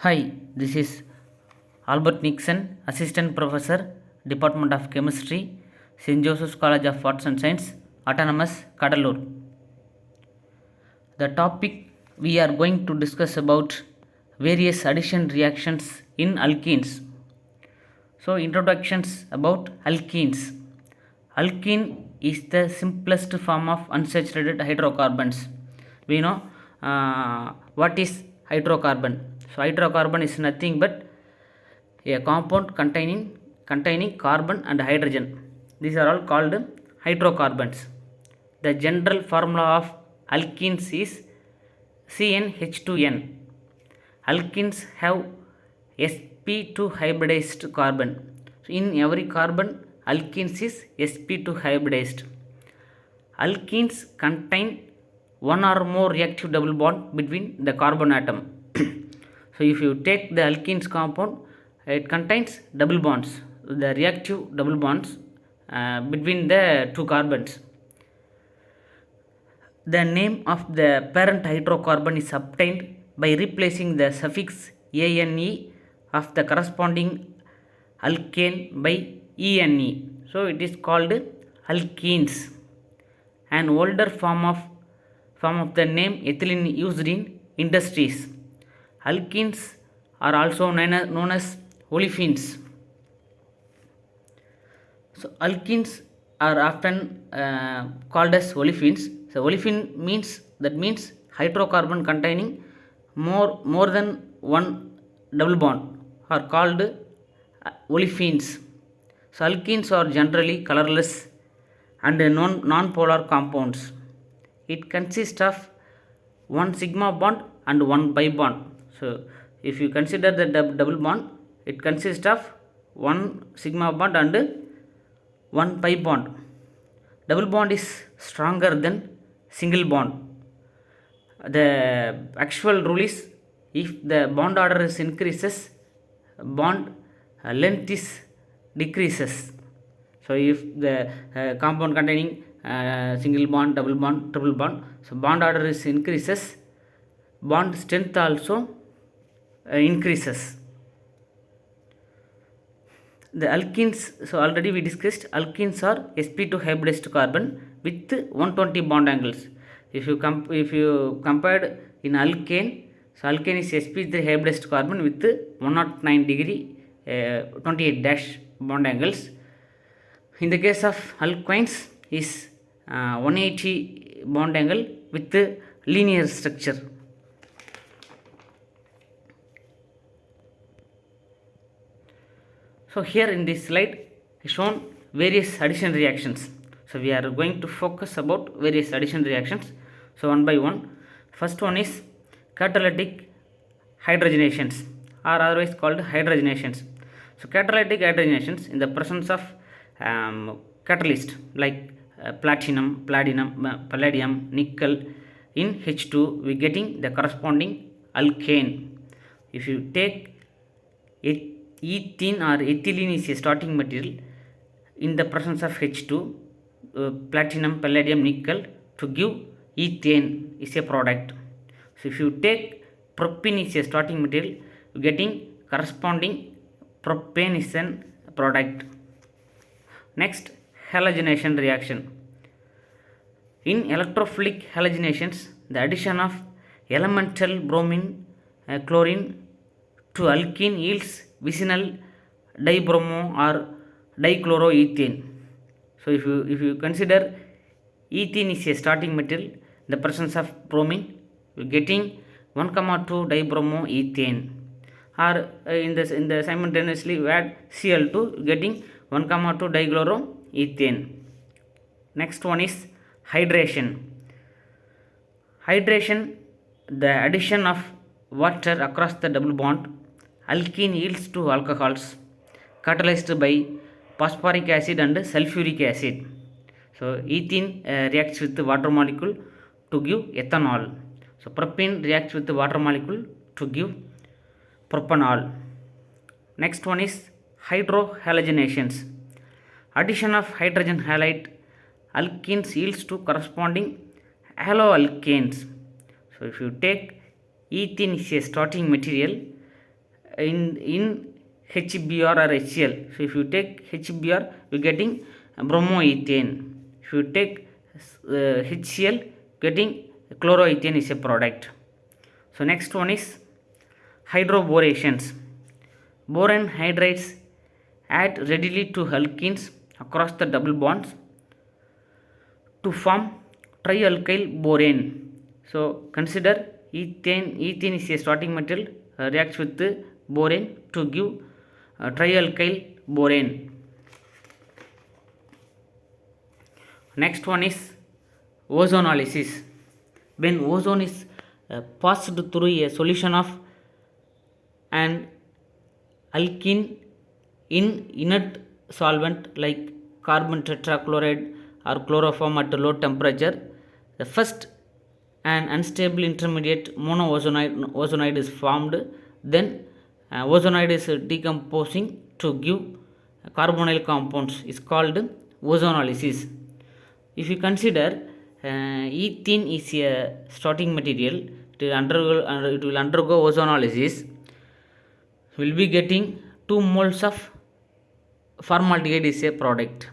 Hi, this is Albert Nixon, Assistant Professor, Department of Chemistry, St.Joseph's College of Arts and Science, Autonomous, Cuddalore. The topic we are going to discuss about various addition reactions in alkenes. So, introductions about alkenes. Alkene is the simplest form of unsaturated hydrocarbons. We know what is hydrocarbon. So, hydrocarbon is nothing but a compound containing carbon and hydrogen. These are all called hydrocarbons. The general formula of alkenes is CnH2n. Alkenes have sp2 hybridized carbon. So in every carbon, alkenes is sp2 hybridized. Alkenes contain one or more reactive double bond between the carbon atom. So if you take the alkenes compound, it contains double bonds, the reactive double bonds between the two carbons. The name of the parent hydrocarbon is obtained by replacing the suffix ane of the corresponding alkane by ene. So it is called alkenes. An older form of the name ethylene used in industries. Alkenes are also known as olefins. So alkenes are often called as olefins. So olefin means hydrocarbon containing more than one double bond are called olefins. So alkenes are generally colorless and non-polar compounds. It consists of one sigma bond and one pi bond. So if you consider the double bond, it consists of one sigma bond and one pi bond. Double bond is stronger than single bond. The actual rule is, if the bond order is increases, bond length is decreases. So if the compound containing single bond, double bond, triple bond, so bond order is increases, bond strength also increases. The alkenes, so already we discussed, alkenes are sp2 hybridized carbon with 120 bond angles. If you compared in alkane, so alkane is sp3 hybridized carbon with 109 degree 28 dash bond angles. In the case of alkenes is 180 bond angle with linear structure. So here in this slide shown various addition reactions. So we are going to focus about various addition reactions. So one by one. First one is catalytic hydrogenations, or otherwise called hydrogenations. So catalytic hydrogenations in the presence of catalyst like platinum, palladium, nickel in H2, we getting the corresponding alkane. If you take ethene or ethylene is a starting material in the presence of H2, platinum, palladium, nickel, to give ethane is a product. So if you take propene is a starting material, getting corresponding propane is an product. Next, halogenation reaction. In electrophilic halogenations, the addition of elemental bromine, chlorine to alkene yields vicinal dibromo or dichloroethane. So if you consider ethene is a starting material, the presence of bromine, you getting 1,2 dibromoethane, or in the simultaneously we add Cl2, getting 1,2 dichloroethane. Next one is hydration. Hydration, the addition of water across the double bond, alkene yields to alcohols catalyzed by phosphoric acid and sulfuric acid. So ethene reacts with the water molecule to give ethanol. So propane reacts with the water molecule to give propanol. Next one is hydrohalogenations. Addition of hydrogen halide alkenes yields to corresponding haloalkanes. So if you take ethene is a starting material, in HBr or HCl. So if you take HBr, you are getting bromoethane. If you take HCl, getting chloroethane is a product. So next one is hydroborations. Boron hydrides add readily to alkenes across the double bonds to form trialkyl borane. So consider ethane is a starting material, reacts with the borane to give trialkyl borane. Next one is ozonolysis. When ozone is passed through a solution of an alkene in inert solvent like carbon tetrachloride or chloroform at low temperature, the first an unstable intermediate monoozonide is formed. Then ozonide is decomposing to give carbonyl compounds is called ozonolysis. If you consider ethene is a starting material, it will undergo ozonolysis. Will be getting 2 moles of formaldehyde is a product.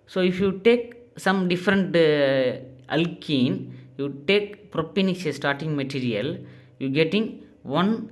So if you take some different alkene, you take propane is a starting material, you getting 1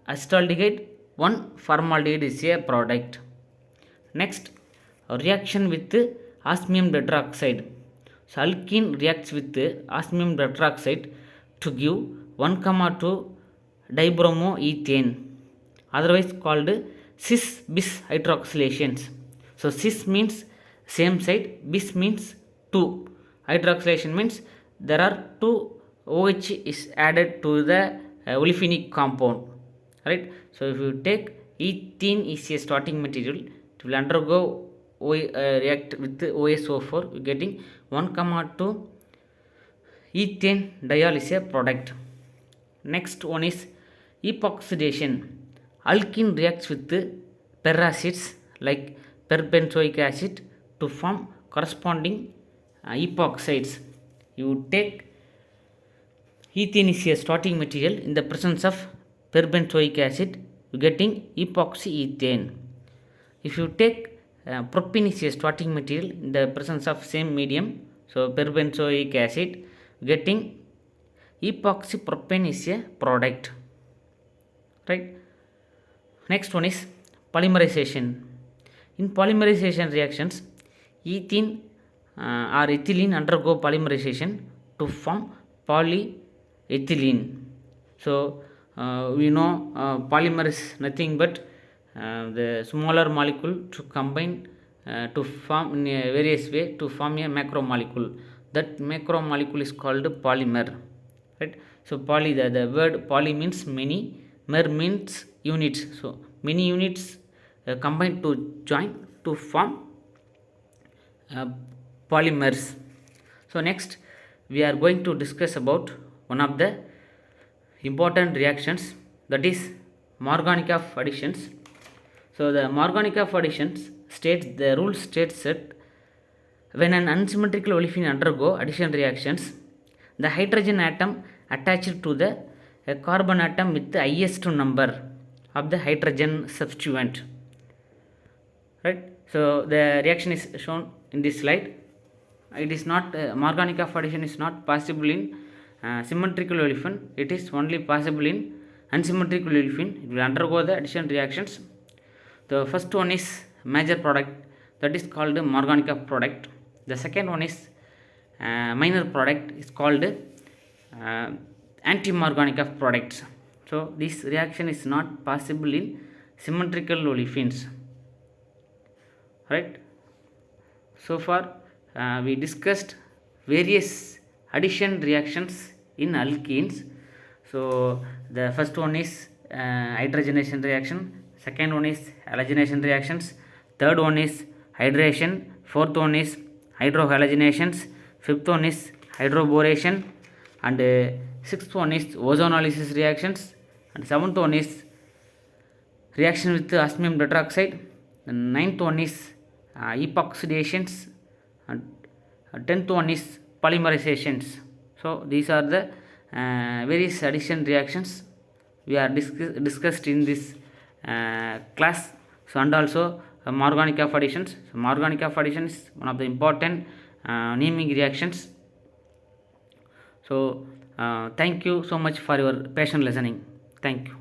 acetaldehyde, 1 formaldehyde is a product. Next, a reaction with osmium tetroxide. So alkene reacts with osmium tetroxide to give 1,2 dibromoethane, otherwise called cis-bis hydroxylations. So cis means same side, bis means 2. Hydroxylation means there are 2 OH is added to the olefinic compound, right? So if you take ethene is a starting material, it will undergo react with OSO4, you getting 1,2 ethane diol is a product. Next one is epoxidation. Alkene reacts with peracids like perbenzoic acid to form corresponding epoxides. You take ethene is a starting material, in the presence of perbenzoic acid, you getting epoxy ethane. If you take propane is a starting material, in the presence of same medium, so perbenzoic acid, getting epoxy propane is a product, right? Next one is polymerization. In polymerization reactions, ethene or ethylene undergo polymerization to form polyethylene. So we know polymer is nothing but the smaller molecule to combine to form in a various way to form a macromolecule. That macromolecule is called polymer, right? So poly, the word poly means many, mer means units. So many units combine to join to form polymers. So next we are going to discuss about one of the important reactions, that is Markovnikov additions. So the Markovnikov additions states, the rule states that when an unsymmetrical olefin undergo addition reactions, the hydrogen atom attached to the carbon atom with the highest number of the hydrogen substituent, right? So the reaction is shown in this slide. It is not Markovnikov addition is not possible in symmetrical olefin, it is only possible in unsymmetrical olefin. It will undergo the addition reactions. The first one is major product, that is called Markovnikov product. The second one is minor product, is called anti-Markovnikov products. So this reaction is not possible in symmetrical olefins, right? So far we discussed various addition reactions in alkenes. So the first one is hydrogenation reaction, second one is halogenation reactions, third one is hydration, fourth one is hydrohalogenations, fifth one is hydroboration, and sixth one is ozonolysis reactions, and seventh one is reaction with osmium tetroxide, the ninth one is epoxidations, and 10th one is polymerizations. So these are the various addition reactions we are discussed in this class. So and also organic of additions. So organic of addition is one of the important naming reactions. So thank you so much for your patient listening. Thank you.